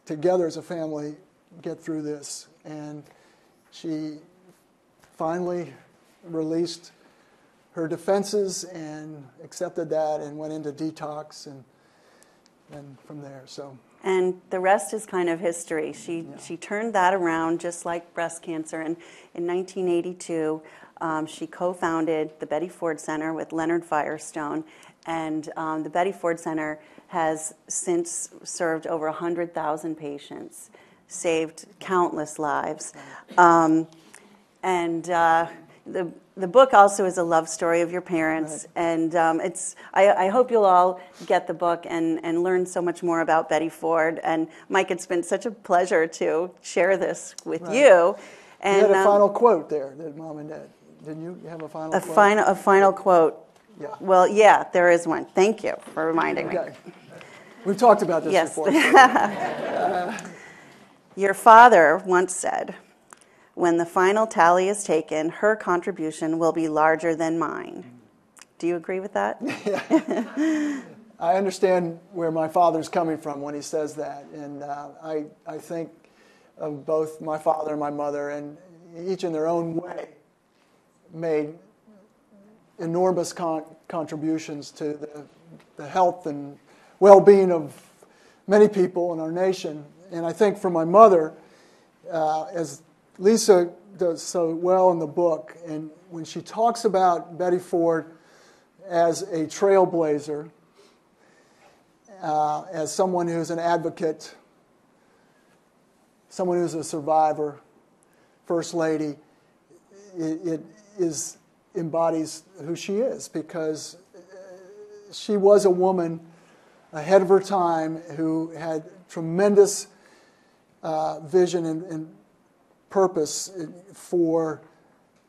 together as a family, get through this. And she finally released her defenses and accepted that and went into detox, and from there, so. And the rest is kind of history. She turned that around, just like breast cancer. And in 1982, she co-founded the Betty Ford Center with Leonard Firestone. And the Betty Ford Center has since served over 100,000 patients, saved countless lives. The book also is a love story of your parents, right. And I hope you'll all get the book and learn so much more about Betty Ford. And Mike, it's been such a pleasure to share this with right. you. And you had a final quote there, did Mom and Dad? Didn't you have a final quote? A final quote. Yeah. Well, yeah, there is one. Thank you for reminding me. We've talked about this before. Your father once said, "When the final tally is taken, her contribution will be larger than mine." Do you agree with that? Yeah. I understand where my father's coming from when he says that. And I think of both my father and my mother, and each in their own way made enormous contributions to the health and well-being of many people in our nation. And I think for my mother, as Lisa does so well in the book, and when she talks about Betty Ford as a trailblazer, as someone who's an advocate, someone who's a survivor, First Lady, it embodies who she is, because she was a woman ahead of her time, who had tremendous vision and purpose for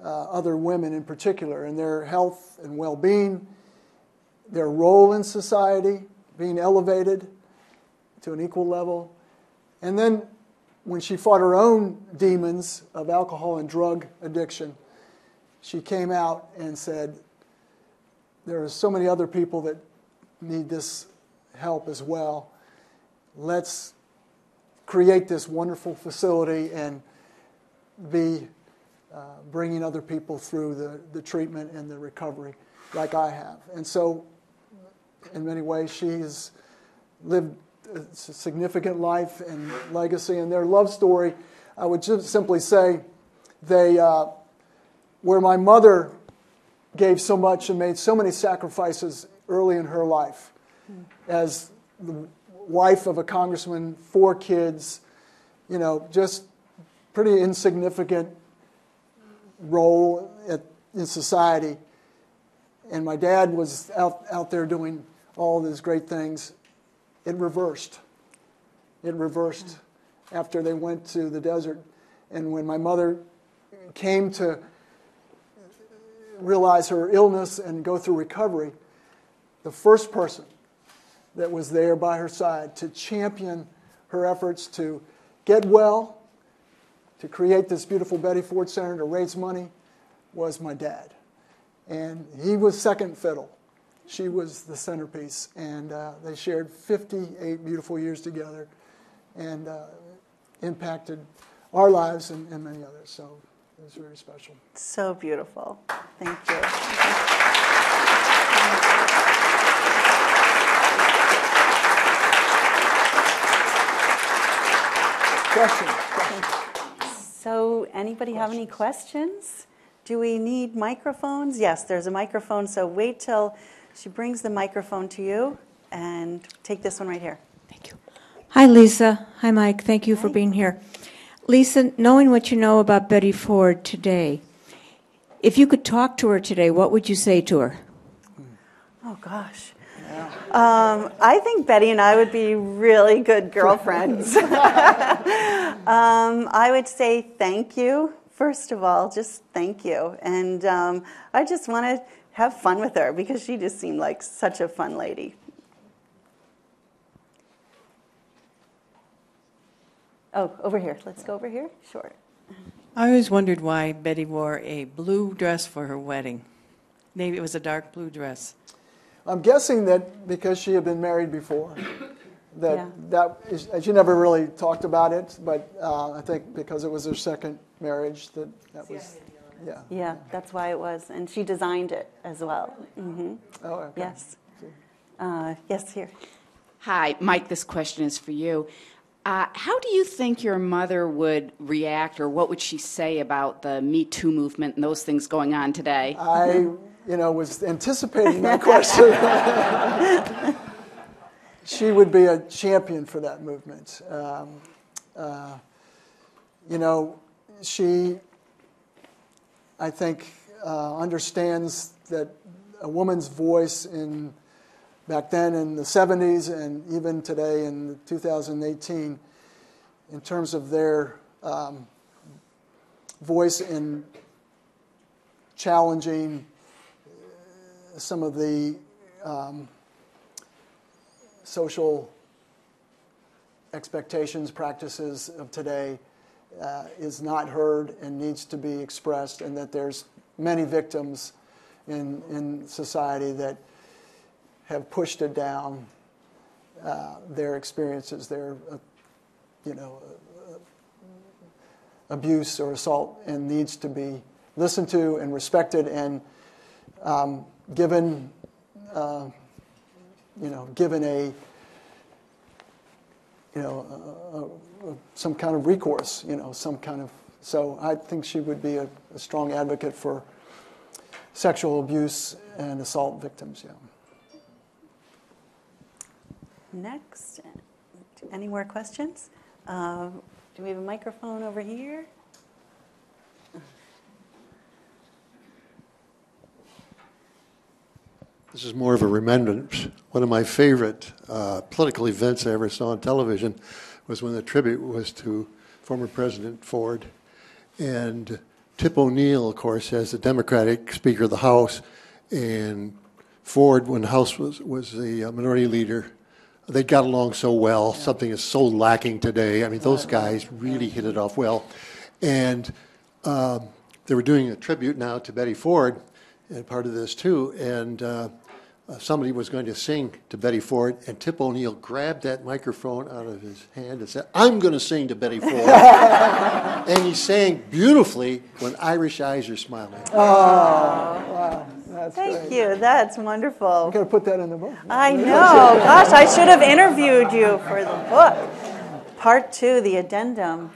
other women in particular, and their health and well-being, their role in society, being elevated to an equal level. And then when she fought her own demons of alcohol and drug addiction, she came out and said, there are so many other people that need this help as well. Let's create this wonderful facility and be bringing other people through the treatment and the recovery like I have. And so, in many ways, she has lived a significant life and legacy. And their love story, I would just simply say, where my mother gave so much and made so many sacrifices early in her life, as the wife of a congressman, 4 kids, just pretty insignificant role in society. And my dad was out there doing all these great things. It reversed. It reversed after they went to the desert. And when my mother came to realize her illness and go through recovery, the first person that was there by her side to champion her efforts to get well, to create this beautiful Betty Ford Center, to raise money, was my dad. And he was second fiddle. She was the centerpiece. And they shared 58 beautiful years together and impacted our lives and many others. So it was very special. So beautiful. Thank you. Questions? So anybody have any questions? Do we need microphones? Yes, there's a microphone, so wait till she brings the microphone to you, and take this one right here. Thank you. Hi, Lisa. Hi, Mike. Thank you for being here. Lisa, knowing what you know about Betty Ford today, if you could talk to her today, what would you say to her? Oh, gosh. I think Betty and I would be really good girlfriends. I would say thank you, first of all, just thank you. And I just want to have fun with her because she just seemed like such a fun lady. Oh, over here. Let's go over here. Sure. I always wondered why Betty wore a blue dress for her wedding. Maybe it was a dark blue dress. I'm guessing that because she had been married before, that she never really talked about it, but I think because it was her second marriage, that was, Yeah, that's why it was. And she designed it as well. Mm-hmm. Oh, okay. Yes. Yes, here. Hi, Mike, this question is for you. How do you think your mother would react, or what would she say about the Me Too movement and those things going on today? I was anticipating that question. She would be a champion for that movement. She, I think, understands that a woman's voice back then in the 70s and even today in 2018, in terms of their voice in challenging some of the social expectations, practices of today is not heard and needs to be expressed, and that there's many victims in society that have pushed it down, their experiences, their abuse or assault, and needs to be listened to and respected and given some kind of recourse, some kind of. So I think she would be a strong advocate for sexual abuse and assault victims. Yeah. Next, any more questions? Do we have a microphone over here? This is more of a remembrance one of my favorite political events I ever saw on television was when the tribute was to former President Ford. And Tip O'Neill, of course, as the Democratic Speaker of the House, and Ford, when the House was the minority leader, they got along so well. Something is so lacking today. I mean, those guys really hit it off well. And they were doing a tribute now to Betty Ford, and part of this too. And somebody was going to sing to Betty Ford, and Tip O'Neill grabbed that microphone out of his hand and said, "I'm going to sing to Betty Ford." And he sang beautifully, "When Irish Eyes Are Smiling." Oh, wow. That's Thank great. you. That's wonderful. I'm going to put that in the book. I know. Gosh, I should have interviewed you for the book. Part 2, the addendum.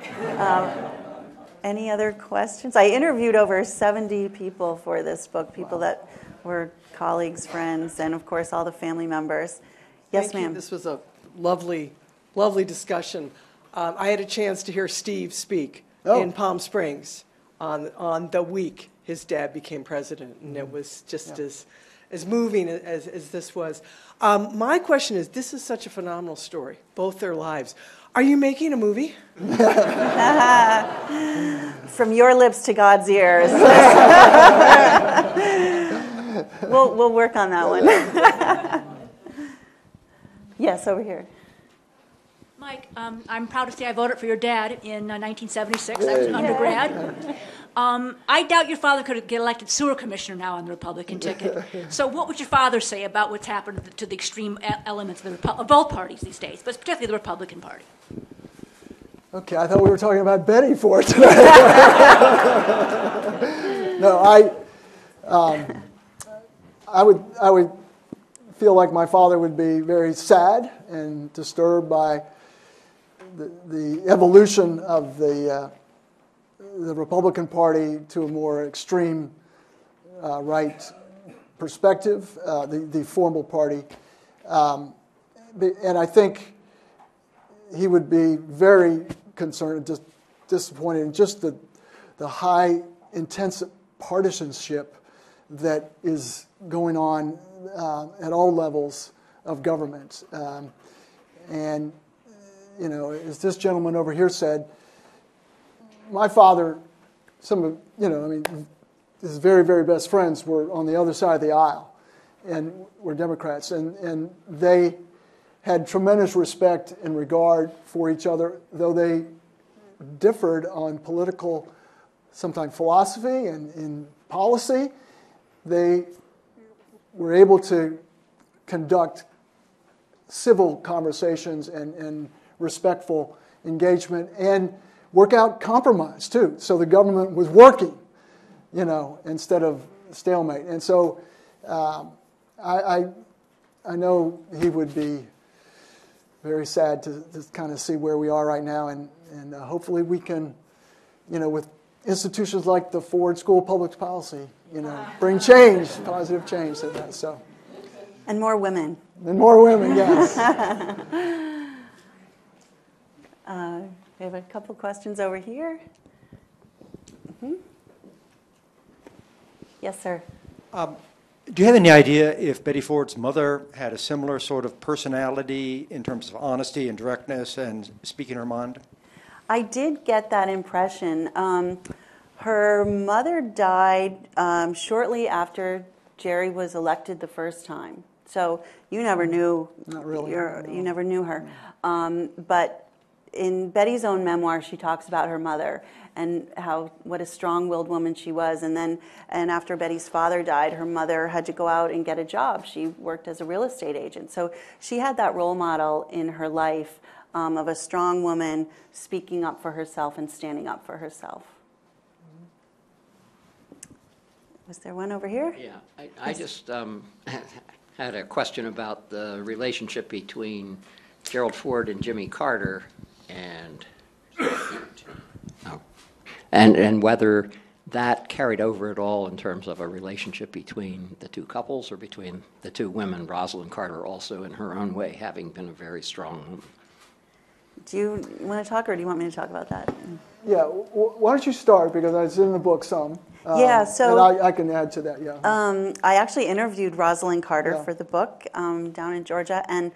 Any other questions? I interviewed over 70 people for this book, people that were colleagues, friends, and of course all the family members. Yes, Thank you. ma'am. This was a lovely, lovely discussion. I had a chance to hear Steve speak in Palm Springs on the week his dad became president, and it was just as moving as this was. My question is, this is such a phenomenal story, both their lives. Are you making a movie? From your lips to God's ears. We'll work on that one. Yes, over here. Mike, I'm proud to say I voted for your dad in 1976. I was an undergrad. I doubt your father could get elected sewer commissioner now on the Republican ticket. So what would your father say about what's happened to the extreme elements of both parties these days, but particularly the Republican Party? Okay, I thought we were talking about Betty Ford today. No, I would feel like my father would be very sad and disturbed by the evolution of the Republican Party to a more extreme right perspective, the formal party. And I think he would be very concerned, just disappointed in just the high, intensive partisanship that is going on at all levels of government. And, you know, as this gentleman over here said, my father, his very, very best friends were on the other side of the aisle and were Democrats. And they had tremendous respect and regard for each other, though they differed on political, sometimes philosophy and in policy. They were able to conduct civil conversations and respectful engagement and work out compromise, too. So the government was working, you know, instead of stalemate. And so I know he would be very sad to kind of see where we are right now. And hopefully we can, you know, with institutions like the Ford School of Public Policy, you know, bring change, positive change to that. So. And more women. And more women, yes. We have a couple questions over here. Mm-hmm. Yes, sir. Do you have any idea if Betty Ford's mother had a similar sort of personality in terms of honesty and directness and speaking her mind? I did get that impression. Her mother died shortly after Jerry was elected the first time. So you never knew. Not really. You never knew her. But in Betty's own memoir, she talks about her mother and what a strong-willed woman she was. And after Betty's father died, her mother had to go out and get a job. She worked as a real estate agent. So she had that role model in her life of a strong woman speaking up for herself and standing up for herself. Was there one over here? Yeah, I just had a question about the relationship between Gerald Ford and Jimmy Carter, and whether that carried over at all in terms of a relationship between the two couples or between the two women, Rosalind Carter also in her own way having been a very strong woman. Do you want to talk, or do you want me to talk about that? Yeah, why don't you start, because it's in the book some. Yeah, so and I can add to that. Yeah. I actually interviewed Rosalind Carter Yeah. for the book down in Georgia, and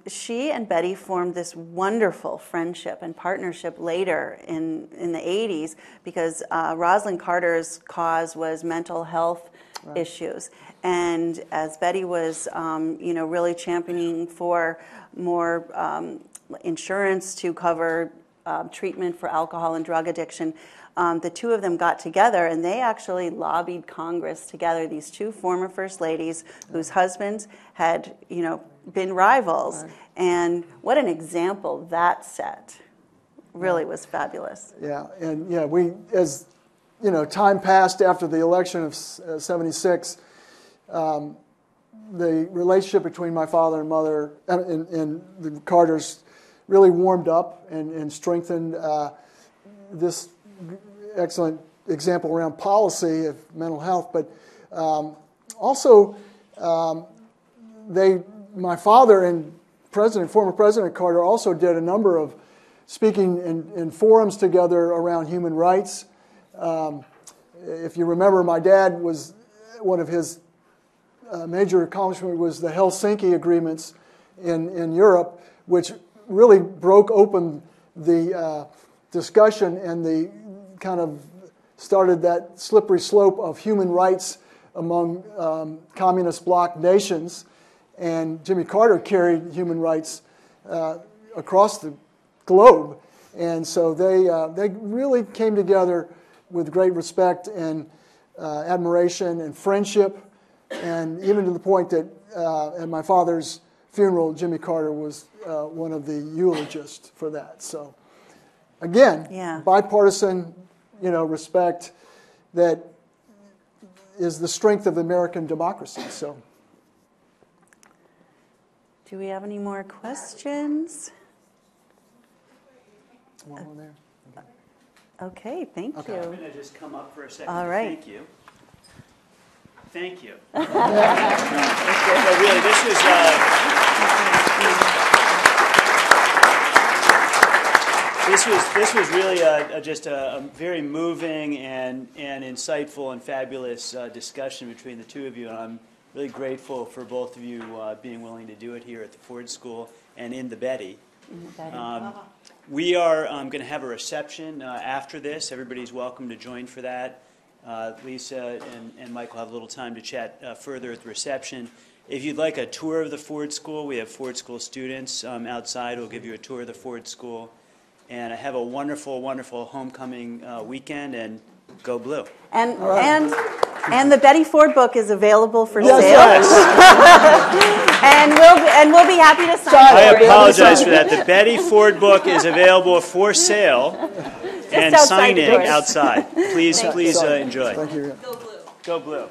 she and Betty formed this wonderful friendship and partnership later in the 80s because Rosalind Carter's cause was mental health issues. And as Betty was, really championing for more insurance to cover treatment for alcohol and drug addiction, the two of them got together and they actually lobbied Congress together, these two former First Ladies whose husbands had, been rivals. Right. And what an example that set. Really was fabulous. Yeah, and we, as time passed after the election of '76, the relationship between my father and mother and the Carters really warmed up and strengthened this excellent example around policy of mental health. But also, my father and former President Carter also did a number of speaking in forums together around human rights. If you remember, my dad was one of his major accomplishments was the Helsinki agreements in Europe, which really broke open the discussion and the kind of started that slippery slope of human rights among communist bloc nations. And Jimmy Carter carried human rights across the globe. And so they really came together with great respect and admiration and friendship, and even to the point that at my father's funeral, Jimmy Carter was one of the eulogists for that. So again, bipartisan, respect that is the strength of American democracy. So, do we have any more questions? One more there. Okay, thank you. I'm going to just come up for a second. All right. Thank you. Thank you. No, really, this was really just a very moving and insightful and fabulous discussion between the two of you, and I'm really grateful for both of you being willing to do it here at the Ford School and in the Betty. We are going to have a reception after this. Everybody's welcome to join for that. Lisa and Mike will have a little time to chat further at the reception. If you'd like a tour of the Ford School, we have Ford School students outside who will give you a tour of the Ford School. And I have a wonderful, wonderful homecoming weekend, and go blue. And the Betty Ford book is available for sale. Yes. and we'll be happy to sign I for it. apologize for that. The Betty Ford book is available for sale and signing outside. Please enjoy. Thank you. Go blue.